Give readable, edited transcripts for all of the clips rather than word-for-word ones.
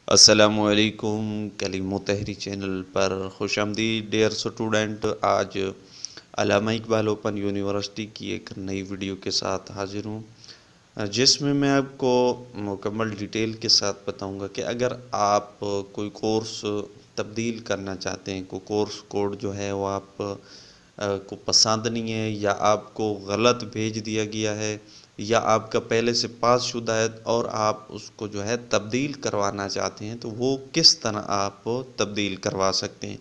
अस्सलामुअलैकुम। कलीम तहरी चैनल पर खुशामदीद dear student. आज अल्लामा इकबाल ओपन यूनिवर्सिटी की एक नई वीडियो के साथ हाजिर हूँ, जिसमें मैं आपको मुकम्मल डिटेल के साथ बताऊंगा कि अगर आप कोई कोर्स तब्दील करना चाहते हैं, कोई कोर्स कोड जो है वो आप को पसंद नहीं है या आपको गलत भेज दिया गया है या आपका पहले से पास शुदा है और आप उसको जो है तब्दील करवाना चाहते हैं, तो वो किस तरह आप तब्दील करवा सकते हैं।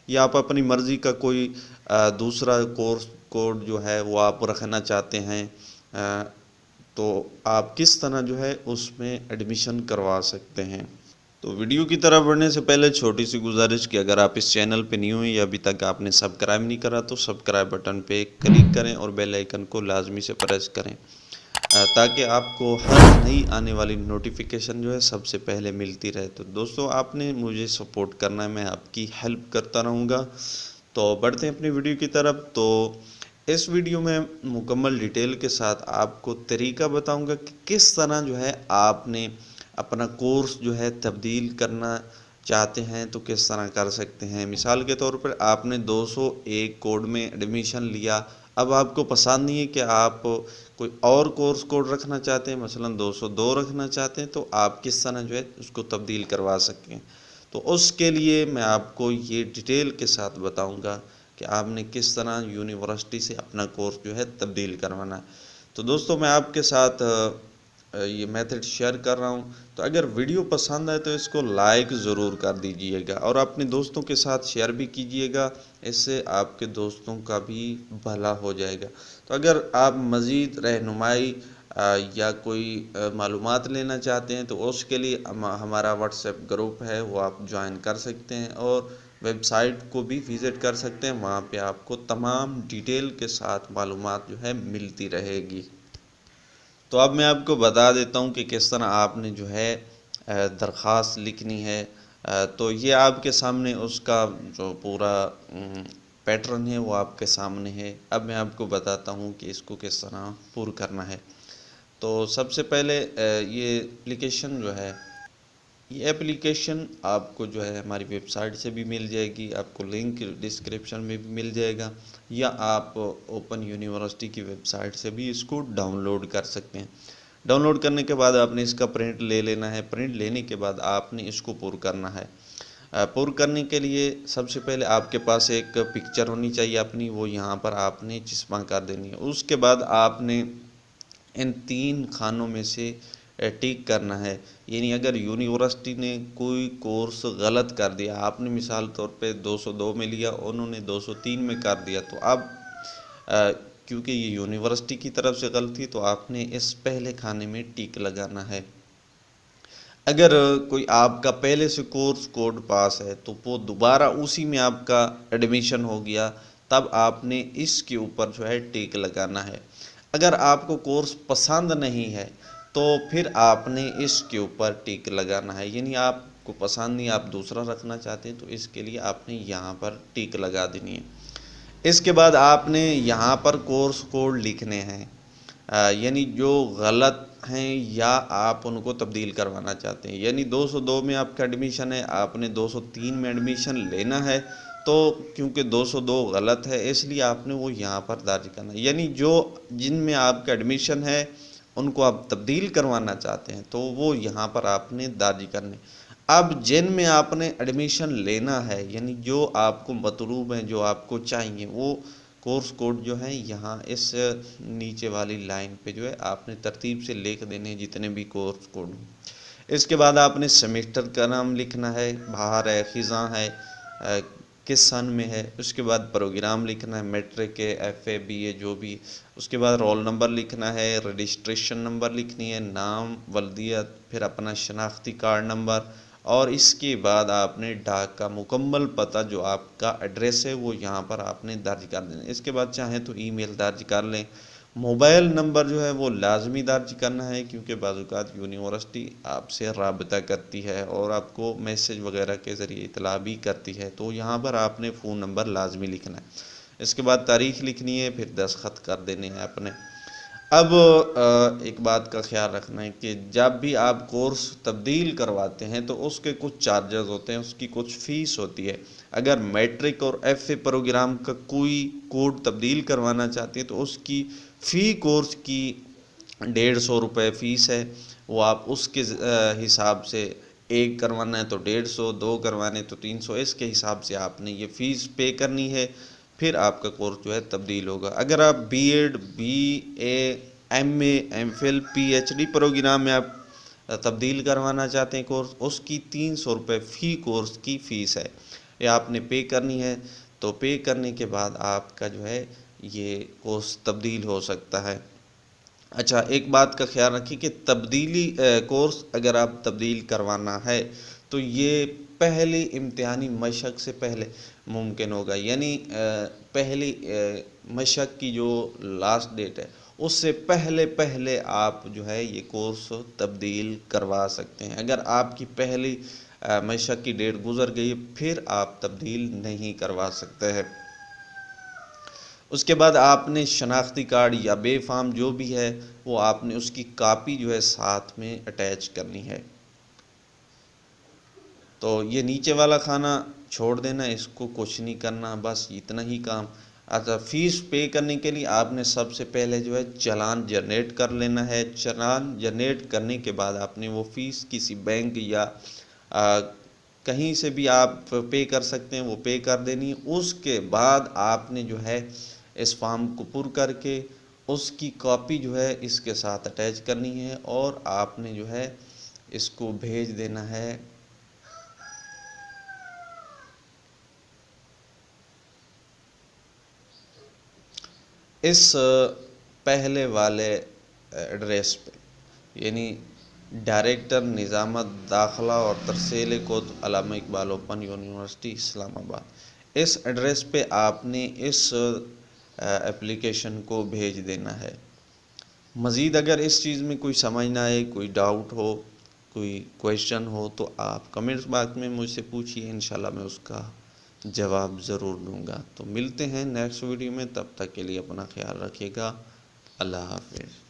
या आप अपनी मर्ज़ी का कोई दूसरा कोर्स कोड जो है वो आप रखना चाहते हैं, तो आप किस तरह जो है उसमें एडमिशन करवा सकते हैं। तो वीडियो की तरफ बढ़ने से पहले छोटी सी गुजारिश कि अगर आप इस चैनल पे न्यू हैं या अभी तक आपने सब्सक्राइब नहीं करा तो सब्सक्राइब बटन पे क्लिक करें और बेल आइकन को लाजमी से प्रेस करें, ताकि आपको हर नई आने वाली नोटिफिकेशन जो है सबसे पहले मिलती रहे। तो दोस्तों, आपने मुझे सपोर्ट करना है, मैं आपकी हेल्प करता रहूँगा। तो बढ़ते हैं अपनी वीडियो की तरफ। तो इस वीडियो में मुकम्मल डिटेल के साथ आपको तरीका बताऊंगा कि किस तरह जो है आपने अपना कोर्स जो है तब्दील करना चाहते हैं तो किस तरह कर सकते हैं। मिसाल के तौर पर आपने 201 कोड में एडमिशन लिया, अब आपको पसंद नहीं है कि आप कोई और कोर्स कोड रखना चाहते हैं, मसलन 202 रखना चाहते हैं, तो आप किस तरह जो है उसको तब्दील करवा सकें। तो उसके लिए मैं आपको ये डिटेल के साथ बताऊंगा कि आपने किस तरह यूनिवर्सिटी से अपना कोर्स जो है तब्दील करवाना है। तो दोस्तों, मैं आपके साथ ये मेथड शेयर कर रहा हूँ। तो अगर वीडियो पसंद आए तो इसको लाइक ज़रूर कर दीजिएगा और अपने दोस्तों के साथ शेयर भी कीजिएगा, इससे आपके दोस्तों का भी भला हो जाएगा। तो अगर आप मज़ीद रहनुमाई या कोई मालूमात लेना चाहते हैं तो उसके लिए हमारा व्हाट्सएप ग्रुप है, वो आप ज्वाइन कर सकते हैं और वेबसाइट को भी विज़िट कर सकते हैं। वहाँ पे आपको तमाम डिटेल के साथ मालूमात जो है मिलती रहेगी। तो अब मैं आपको बता देता हूँ कि किस तरह आपने जो है दरख्वास्त लिखनी है। तो ये आपके सामने उसका जो पूरा पैटर्न है वो आपके सामने है। अब मैं आपको बताता हूँ कि इसको किस तरह पूरा करना है। तो सबसे पहले ये एप्लीकेशन जो है, ये एप्लीकेशन आपको जो है हमारी वेबसाइट से भी मिल जाएगी, आपको लिंक डिस्क्रिप्शन में भी मिल जाएगा, या आप ओपन यूनिवर्सिटी की वेबसाइट से भी इसको डाउनलोड कर सकते हैं। डाउनलोड करने के बाद आपने इसका प्रिंट ले लेना है। प्रिंट लेने के बाद आपने इसको पुर करना है। पुर करने के लिए सबसे पहले आपके पास एक पिक्चर होनी चाहिए अपनी, वो यहाँ पर आपने चिस्पा कर देनी है। उसके बाद आपने इन 3 खानों में से टिक करना है। यानी अगर यूनिवर्सिटी ने कोई कोर्स गलत कर दिया, आपने मिसाल तौर पे 202 में लिया, उन्होंने 203 में कर दिया, तो अब क्योंकि ये यूनिवर्सिटी की तरफ से गलती, तो आपने इस पहले खाने में टिक लगाना है। अगर कोई आपका पहले से कोर्स कोड पास है तो वो दोबारा उसी में आपका एडमिशन हो गया, तब आपने इसके ऊपर जो है टिक लगाना है। अगर आपको कोर्स पसंद नहीं है तो फिर आपने इसके ऊपर टिक लगाना है। यानी आपको पसंद नहीं, आप दूसरा रखना चाहते हैं, तो इसके लिए आपने यहाँ पर टिक लगा देनी है। इसके बाद आपने यहाँ पर कोर्स कोड लिखने हैं, यानी जो गलत हैं या आप उनको तब्दील करवाना चाहते हैं। यानी 202 में आपका एडमिशन है, आपने 203 में एडमिशन लेना है, तो क्योंकि 202 गलत है इसलिए आपने वो यहाँ पर दर्ज करना है। यानी जो जिनमें आपका एडमिशन है उनको आप तब्दील करवाना चाहते हैं तो वो यहाँ पर आपने दर्ज करने। अब जिन में आपने एडमिशन लेना है, यानी जो आपको मतलूब हैं, जो आपको चाहिए, वो कोर्स कोड जो है यहाँ इस नीचे वाली लाइन पे जो है आपने तरतीब से लिख देने हैं, जितने भी कोर्स कोड हों। इसके बाद आपने सेमेस्टर का नाम लिखना है, बाहर है, ख़िज़ां है, किस सन में है। उसके बाद प्रोग्राम लिखना है, मैट्रिक है, FA BA जो भी। उसके बाद रोल नंबर लिखना है, रजिस्ट्रेशन नंबर लिखनी है, नाम, वल्दियत, फिर अपना शनाख्ती कार्ड नंबर, और इसके बाद आपने डाक का मुकम्मल पता जो आपका एड्रेस है वो यहाँ पर आपने दर्ज कर देना। इसके बाद चाहें तो ईमेल दर्ज कर लें। मोबाइल नंबर जो है वो लाजमी दर्ज करना है, क्योंकि बाज़ यूनिवर्सिटी आपसे रबता करती है और आपको मैसेज वगैरह के ज़रिए इतला भी करती है, तो यहाँ पर आपने फ़ोन नंबर लाजमी लिखना है। इसके बाद तारीख़ लिखनी है, फिर दस्तखत कर देने हैं अपने। अब एक बात का ख्याल रखना है कि जब भी आप कोर्स तब्दील करवाते हैं तो उसके कुछ चार्जेस होते हैं, उसकी कुछ फ़ीस होती है। अगर मैट्रिक और एफए प्रोग्राम का कोई कोड तब्दील करवाना चाहते हैं तो उसकी फ़ी कोर्स की 150 रुपये फ़ीस है। वो आप उसके हिसाब से, एक करवाना है तो 150, दो करवाने तो 300, इसके हिसाब से आपने ये फ़ीस पे करनी है। फिर आपका कोर्स जो है तब्दील होगा। अगर आप BEd, BA, MA, MPhil, PhD programme में आप तब्दील करवाना चाहते हैं कोर्स, उसकी 300 रुपये फ़ी कोर्स की फ़ीस है, ये आपने पे करनी है। तो पे करने के बाद आपका जो है ये कोर्स तब्दील हो सकता है। अच्छा, एक बात का ख्याल रखिए कि तब्दीली कोर्स अगर आप तब्दील करवाना है तो ये पहली इम्तिहानी मशक से पहले मुमकिन होगा, यानी पहली मशक की जो लास्ट डेट है उससे पहले पहले आप जो है ये कोर्स तब्दील करवा सकते हैं। अगर आपकी पहली मशक की डेट गुजर गई फिर आप तब्दील नहीं करवा सकते हैं। उसके बाद आपने शनाख्ती कार्ड या बे फार्म जो भी है वो आपने उसकी कापी जो है साथ में अटैच करनी है। तो ये नीचे वाला खाना छोड़ देना, इसको कुछ नहीं करना, बस इतना ही काम। अच्छा, फ़ीस पे करने के लिए आपने सबसे पहले जो है चालान जनरेट कर लेना है। चालान जनरेट करने के बाद आपने वो फ़ीस किसी बैंक या कहीं से भी आप पे कर सकते हैं, वो पे कर देनी है। उसके बाद आपने जो है इस फॉर्म को पुर करके उसकी कॉपी जो है इसके साथ अटैच करनी है और आपने जो है इसको भेज देना है इस पहले वाले एड्रेस पे, यानी डायरेक्टर निज़ामत दाखिला और तरसील कोत अल्लामा इकबाल ओपन यूनिवर्सिटी इस्लामाबाद। इस एड्रेस पे आपने इस एप्लीकेशन को भेज देना है। मज़ीद अगर इस चीज़ में कोई समझ ना आए, कोई डाउट हो, कोई क्वेश्चन हो तो आप कमेंट्स बॉक्स में मुझसे पूछिए, इंशाल्लाह मैं उसका जवाब ज़रूर दूंगा। तो मिलते हैं नेक्स्ट वीडियो में, तब तक के लिए अपना ख्याल रखिएगा। अल्लाह हाफ़िज़।